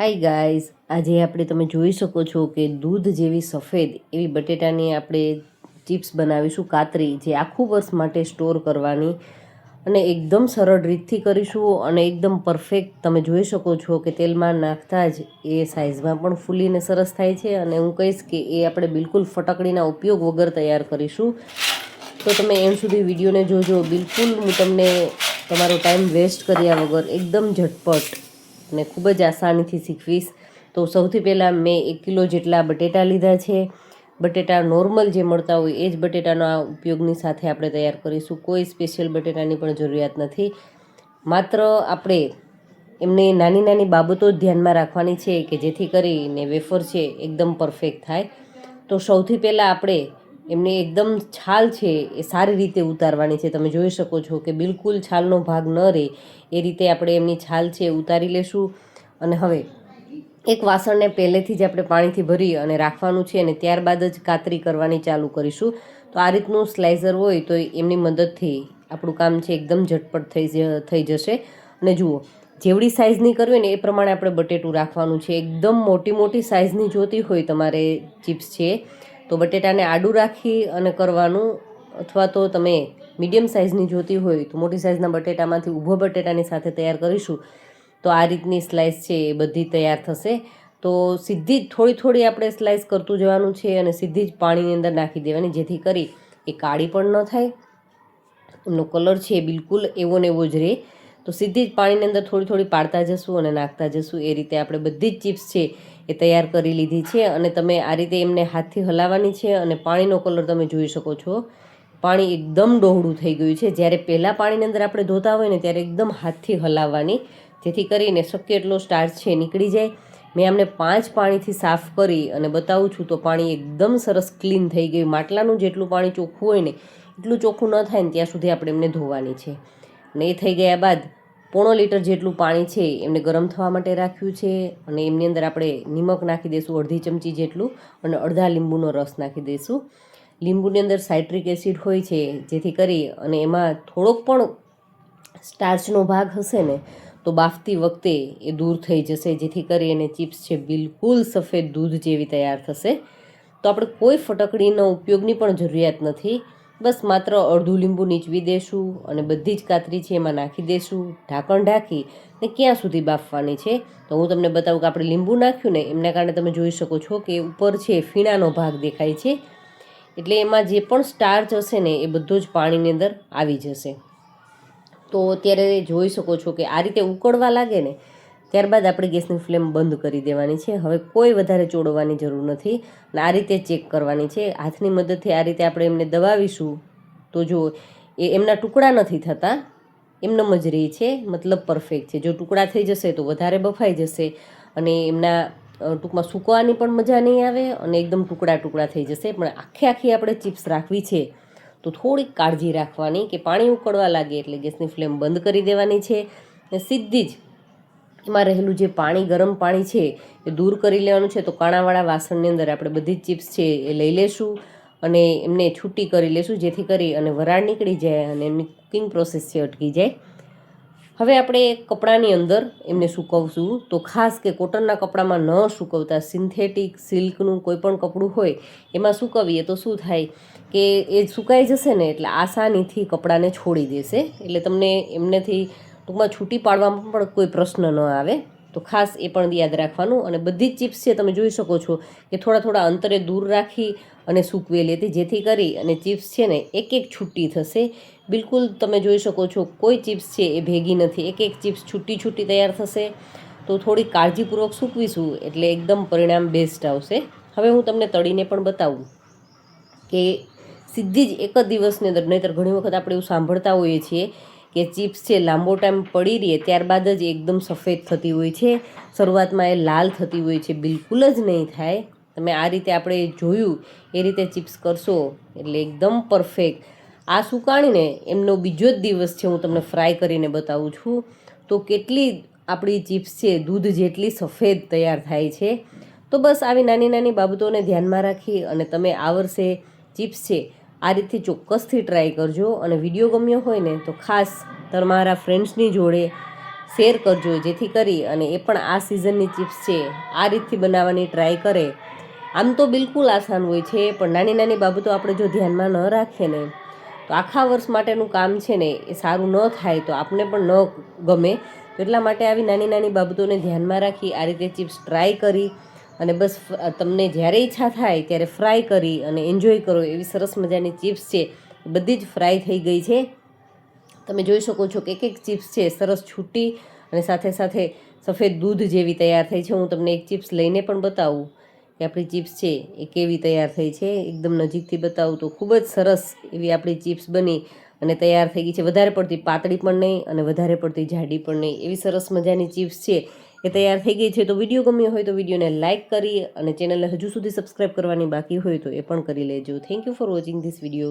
Hi guys, આજે આપણે તમે જોઈ શકો છો કે દૂધ જેવી સફેદ એવી બટેટાની આપણે ચિપ્સ બનાવીશું, કાતરી, જે આખું વર્ષ માટે સ્ટોર કરવાની અને એકદમ સરળ રીતથી કરીશું અને એકદમ પરફેક્ટ. તમે જોઈ શકો છો કે તેલમાં નાખતા જ એ સાઇઝમાં પણ ફૂલીને સરસ થાય છે. અને હું કહીશ કે એ આપણે બિલકુલ ફટકડીના ઉપયોગ વગર તૈયાર કરીશું. તો તમે એમ સુધી વિડીયોને જોજો. બિલકુલ હું તમને તમારો ટાઈમ વેસ્ટ કર્યા વગર એકદમ ઝટપટ અને ખૂબ જ આસાનીથી શીખવીશ. તો સૌથી પહેલાં મેં 1 કિલો જેટલા બટેટા લીધા છે. બટેટા નોર્મલ જે મળતા હોય એ જ બટેટાના ઉપયોગની સાથે આપણે તૈયાર કરીશું. કોઈ સ્પેશિયલ બટેટાની પણ જરૂરિયાત નથી. માત્ર આપણે એમને નાની નાની બાબતો જ ધ્યાનમાં રાખવાની છે કે જેથી કરીને વેફર છે એકદમ પરફેક્ટ થાય. તો સૌથી પહેલાં આપણે એમને એકદમ છાલ છે એ સારી રીતે ઉતારવાની છે. તમે જોઈ શકો છો કે બિલકુલ છાલનો ભાગ ન રહે એ રીતે આપણે એમની છાલ છે ઉતારી લેશું. અને હવે એક વાસણને પહેલેથી જ આપણે પાણીથી ભરી અને રાખવાનું છે અને ત્યારબાદ જ કાતરી કરવાની ચાલુ કરીશું. તો આ રીતનું સ્લાઇસર હોય તો એમની મદદથી આપણું કામ છે એકદમ ઝટપટ થઈ જશે. અને જુઓ, જેવડી સાઇઝની કરવી ને એ પ્રમાણે આપણે બટેટું રાખવાનું છે. એકદમ મોટી મોટી સાઇઝની જોતી હોય તમારે ચિપ્સ છે તો બટેટાને આડું રાખી અને કરવાનું, અથવા તો તમે મીડિયમ સાઇઝની જોતી હોય તો મોટી સાઇઝના બટેટામાંથી ઊભો બટેટાની સાથે તૈયાર કરીશું. તો આ રીતની સ્લાઇસ છે એ બધી તૈયાર થશે. તો સીધી જ થોડી થોડી આપણે સ્લાઇસ કરતું જવાનું છે અને સીધી જ પાણીની અંદર નાખી દેવાની, જેથી કરી એ કાળી પણ ન થાય, એમનો કલર છે એ બિલકુલ એવો ને એવો જ રહે. તો સીધી જ પાણીની અંદર થોડી થોડી પાડતા જશું અને નાખતા જશું. એ રીતે આપણે બધી જ ચિપ્સ છે એ તૈયાર કરી લીધી છે. અને તમે આ રીતે એમને હાથથી હલાવવાની છે. અને પાણીનો કલર તમે જોઈ શકો છો, પાણી એકદમ ડોહળું થઈ ગયું છે. જ્યારે પહેલાં પાણીની અંદર આપણે ધોતા હોય ને ત્યારે એકદમ હાથથી હલાવવાની, જેથી કરીને શક્ય એટલો સ્ટાર્ચ છે નીકળી જાય. મેં આમને 5 પાણીથી સાફ કરી અને બતાવું છું તો પાણી એકદમ સરસ ક્લીન થઈ ગયું. માટલાનું જેટલું પાણી ચોખ્ખું હોય ને એટલું ચોખ્ખું ન થાય ને ત્યાં સુધી આપણે એમને ધોવાની છે. અને એ થઈ ગયા બાદ 1.5 લીટર જેટલું પાણી છે એમને ગરમ થવા માટે રાખ્યું છે. અને એમની અંદર આપણે નિમક નાખી દઈશું, અડધી ચમચી જેટલું, અને અડધા લીંબુનો રસ નાખી દઈશું. લીંબુની અંદર સાઇટ્રિક એસિડ હોય છે, જેથી કરી અને એમાં થોડોક પણ સ્ટાર્ચનો ભાગ હશે ને તો બાફતી વખતે એ દૂર થઈ જશે, જેથી કરી અને ચિપ્સ છે બિલકુલ સફેદ દૂધ જેવી તૈયાર થશે. તો આપણે કોઈ ફટકડીનો ઉપયોગની પણ જરૂરિયાત નથી. બસ માત્ર અડધું લીંબુ નીચવી દેશું અને બધી જ કાતરી છે એમાં નાખી દેશું. ઢાંકણ ઢાંકી ને ક્યાં સુધી બાફવાની છે તો હું તમને બતાવું કે આપણે લીંબુ નાખ્યું ને એમના કારણે તમે જોઈ શકો છો કે ઉપર છે ફીણાનો ભાગ દેખાય છે. એટલે એમાં જે પણ સ્ટાર્ચ હશે ને એ બધો જ પાણીની અંદર આવી જશે. તો અત્યારે જોઈ શકો છો કે આ રીતે ઉકળવા લાગે ને ત્યારબાદ આપણે ગેસની ફ્લેમ બંધ કરી દેવાની છે. હવે કોઈ વધારે ચોળવવાની જરૂર નથી અને આ રીતે ચેક કરવાની છે. હાથની મદદથી આ રીતે આપણે એમને દબાવીશું તો જો એમના ટુકડા નથી થતા, એમનેમ જ રહે છે, મતલબ પરફેક્ટ છે. જો ટુકડા થઈ જશે તો વધારે બફાઈ જશે અને એમના ટૂંકમાં સૂકવાની પણ મજા નહીં આવે અને એકદમ ટુકડા ટુકડા થઈ જશે. પણ આખી આપણે ચિપ્સ રાખવી છે તો થોડીક કાળજી રાખવાની કે પાણી ઉકળવા લાગે એટલે ગેસની ફ્લેમ બંધ કરી દેવાની છે. અને સીધી જ એમાં રહેલું જે પાણી, ગરમ પાણી છે એ દૂર કરી લેવાનું છે. તો કાણાવાળા વાસણની અંદર આપણે બધી જ ચિપ્સ છે એ લઈ લેશું અને એમને છૂટી કરી લેશું, જેથી કરી અને વરાળ નીકળી જાય અને એમની કુકિંગ પ્રોસેસ છે અટકી જાય. હવે આપણે કપડાની અંદર એમને સૂકવશું. તો ખાસ કે કોટનના કપડામાં ન સૂકવતા સિન્થેટિક સિલ્કનું કોઈ પણ કપડું હોય એમાં સૂકવીએ તો શું થાય કે એ સુકાઈ જશે ને એટલે આસાનીથી કપડાને છોડી દેશે. એટલે તમને એમનેથી ટૂંકમાં છૂટી પાડવામાં પણ કોઈ પ્રશ્ન ન આવે. તો ખાસ એ પણ યાદ રાખવાનું. અને બધી જ ચિપ્સ છે તમે જોઈ શકો છો કે થોડા થોડા અંતરે દૂર રાખી અને સૂકવેલી હતી, જેથી કરી અને ચિપ્સ છે ને એક એક છૂટી થશે. બિલકુલ તમે જોઈ શકો છો કોઈ ચિપ્સ છે એ ભેગી નથી, એક એક ચિપ્સ છૂટી છૂટી તૈયાર થશે. તો થોડી કાળજીપૂર્વક સૂકવીશું એટલે એકદમ પરિણામ બેસ્ટ આવશે. હવે હું તમને તળીને પણ બતાવું કે સીધી જ એક જ દિવસની અંદર, નહીંતર ઘણી વખત આપણે એવું સાંભળતા હોઈએ છીએ કે ચિપ્સ છે લાંબો ટાઈમ પડી રહીએ ત્યારબાદ જ એકદમ સફેદ થતી હોય છે, શરૂઆતમાં એ લાલ થતી હોય છે. બિલકુલ જ નહીં થાય. તમે આ રીતે આપણે જોયું એ રીતે ચિપ્સ કરશો એટલે એકદમ પરફેક્ટ. આ સુકાણીને એમનો બીજો જ દિવસ છે હું તમને ફ્રાય કરીને બતાવું છું તો કેટલી આપણી ચિપ્સ છે દૂધ જેટલી સફેદ તૈયાર થાય છે. તો બસ આવી નાની નાની બાબતોને ધ્યાનમાં રાખી અને તમે આ વર્ષે ચિપ્સ છે આ રીતથી ચોક્કસથી ટ્રાય કરજો. અને વિડીયો ગમ્યો હોય ને તો ખાસ તમારા ફ્રેન્ડ્સની જોડે શેર કરજો, જેથી કરી અને એ પણ આ સિઝનની ચિપ્સ છે આ રીતથી બનાવવાની ટ્રાય કરે. આમ તો બિલકુલ આસાન હોય છે, પણ નાની નાની બાબતો આપણે જો ધ્યાનમાં ન રાખીએ ને તો આખા વર્ષ માટેનું કામ છે ને એ સારું ન થાય, તો આપણે પણ ન ગમે. તો એટલા માટે આવી નાની નાની બાબતોને ધ્યાનમાં રાખી આ રીતે ચિપ્સ ટ્રાય કરી અને બસ તમને જ્યારે ઈચ્છા થાય ત્યારે ફ્રાય કરી અને એન્જોય કરો. એવી સરસ મજાની ચિપ્સ છે, બધી જ ફ્રાય થઈ ગઈ છે. તમે જોઈ શકો છો કે એક ચિપ્સ છે સરસ છૂટી અને સાથે સાથે સફેદ દૂધ જેવી તૈયાર થઈ છે. હું તમને એક ચિપ્સ લઈને પણ બતાવું કે આપણી ચિપ્સ છે એ કેવી તૈયાર થઈ છે. એકદમ નજીકથી બતાવું તો ખૂબ જ સરસ એવી આપણી ચિપ્સ બની અને તૈયાર થઈ ગઈ છે. વધારે પડતી પાતળી પણ નહીં અને વધારે પડતી જાડી પણ નહીં, એવી સરસ મજાની ચિપ્સ છે એ તૈયાર થઈ ગઈ છે. તો વિડીયો ગમ્યો હોય તો વિડીયોને લાઇક કરી અને ચેનલને હજુ સુધી સબસ્ક્રાઈબ કરવાની બાકી હોય તો એ પણ કરી લેજો. Thank you for watching this video.